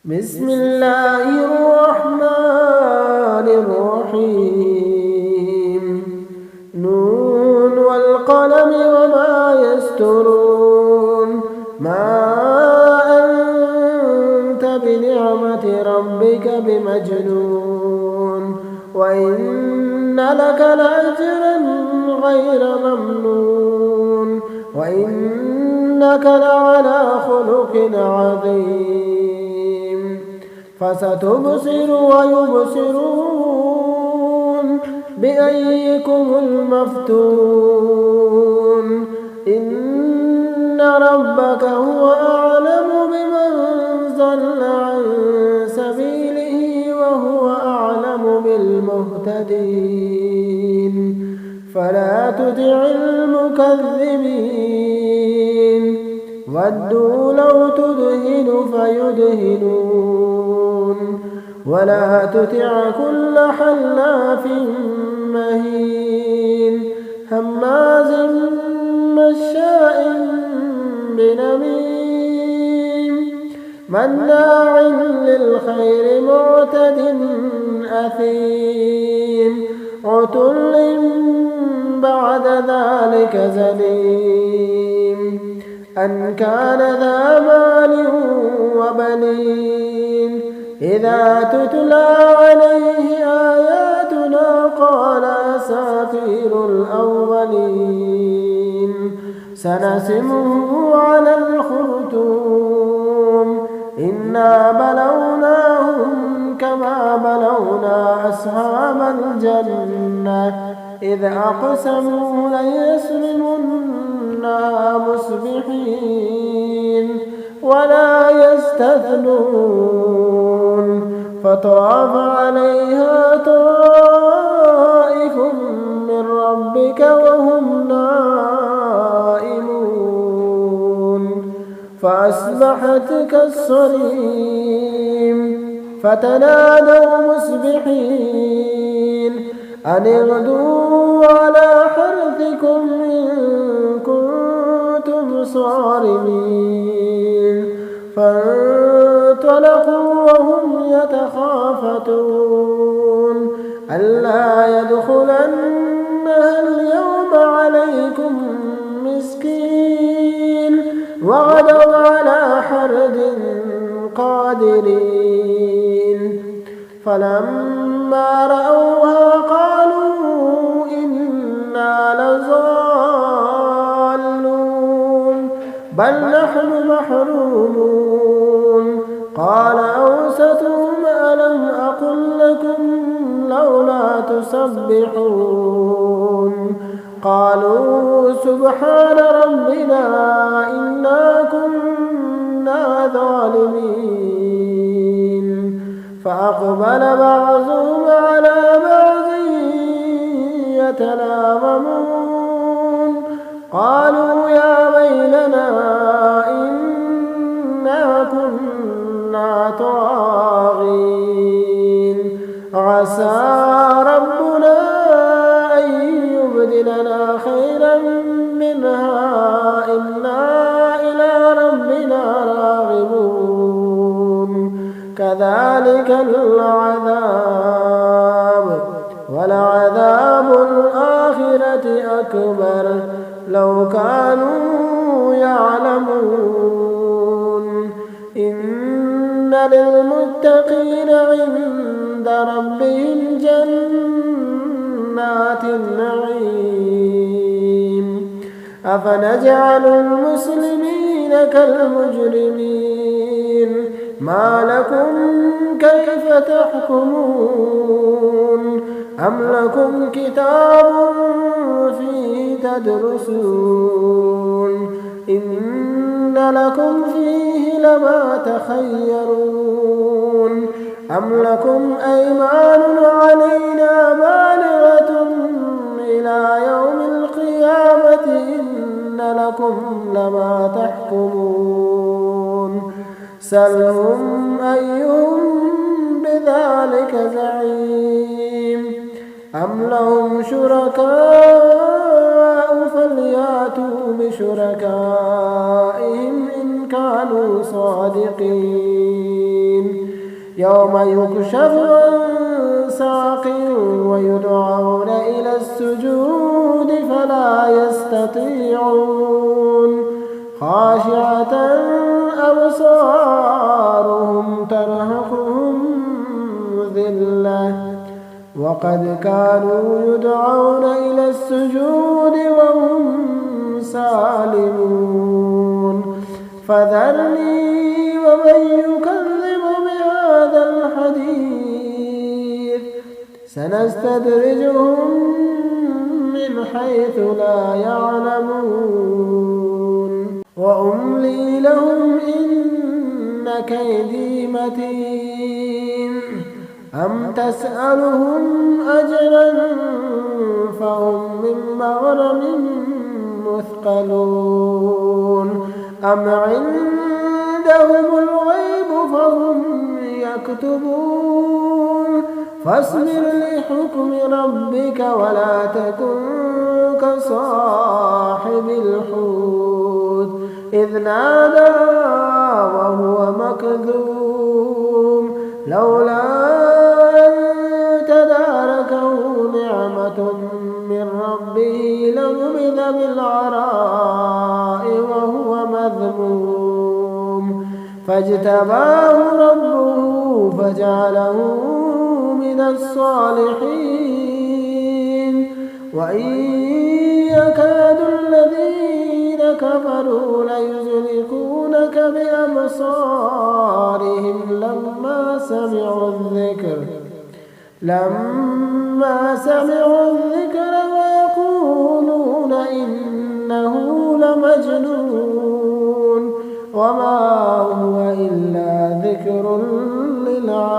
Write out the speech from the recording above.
بسم الله الرحمن الرحيم نون والقلم وما يسطرون ما أنت بنعمة ربك بمجنون وإن لك لأجرا غير ممنون وإنك لعلى خلق عظيم فستبصر ويبصرون بأيكم المفتون إن ربك هو أعلم بمن ضل عن سبيله وهو أعلم بالمهتدين فلا تطع المكذبين ودوا لو تدهن فيدهنون ولا تطع كل حلاف مهين هماز مشاء بنميم مناع للخير معتد أثيم عتل بعد ذلك زنيم أن كان ذا مال وبنين إذا تتلى عليه آياتنا قال أساطير الأولين سنسمه على الخرطوم إنا بلوناهم كما بلونا أصحاب الجنة إذ أقسموا ليصرمنها مصبحين ولا يستثنون فطاف عليها طائف من ربك وهم نائمون فأصبحت كالصريم فتنادوا مصبحين أن اغدوا على حرثكم إن كنتم صارمين فانطلقوا وهم يتخافتون ألا يدخلنها اليوم عليكم مسكين وغدوا على حرد قادرين فلما رأوها قالوا إنا لضالون بل نحن محرومون قال أوسطهم ألم أقل لكم لولا تسبحون قالوا سبحان ربنا إنا كنا ظالمين فأقبل بعضهم على بعض يتلاومون قالوا يا ويلنا إنا كنا طاغين عسى ربنا أن يبدلنا خيرا منها إنا إلى ربنا راغبون كذلك العذاب ولعذاب الآخرة أكبر لو كانوا يعلمون إن للمتقين عند ربهم جنات النعيم أفنجعل المسلمين كالمجرمين ما لكم كيف تحكمون أم لكم كتاب فيه تدرسون إن لكم فيه لما تخيرون أم لكم أيمان علينا بالغة إلى يوم القيامة إن لكم لما تحكمون سلهم أيهم بذلك زعيم أم لهم شركاء فلياتوا بشركائهم إن كانوا صادقين يوم يكشف عن ساق ويدعون إلى السجود فلا يستطيعون خاشعة أبصارهم ترهقهم ذلة وقد كانوا يدعون إلى السجود وهم سالمون فذرني ومن يكذب بهذا الحديث سنستدرجهم من حيث لا يعلمون وأملي لهم إن كيدي متين أم تسألهم أجرا فهم من مغرم مثقلون أم عندهم الغيب فهم يكتبون فاصبر لحكم ربك ولا تكن كصاحب الحوت إذ نادى وهو مكذوم لولا أن تداركه نعمة من ربه لنبذ بالعراء وهو مذموم فاجتباه ربه فجعله من الصالحين وإن يكاد الذين كفروا ليزلقونك بأبصارهم لما سمعوا الذكر ويقولون إنه لمجنون وما هو إلا ذكر للعالمين.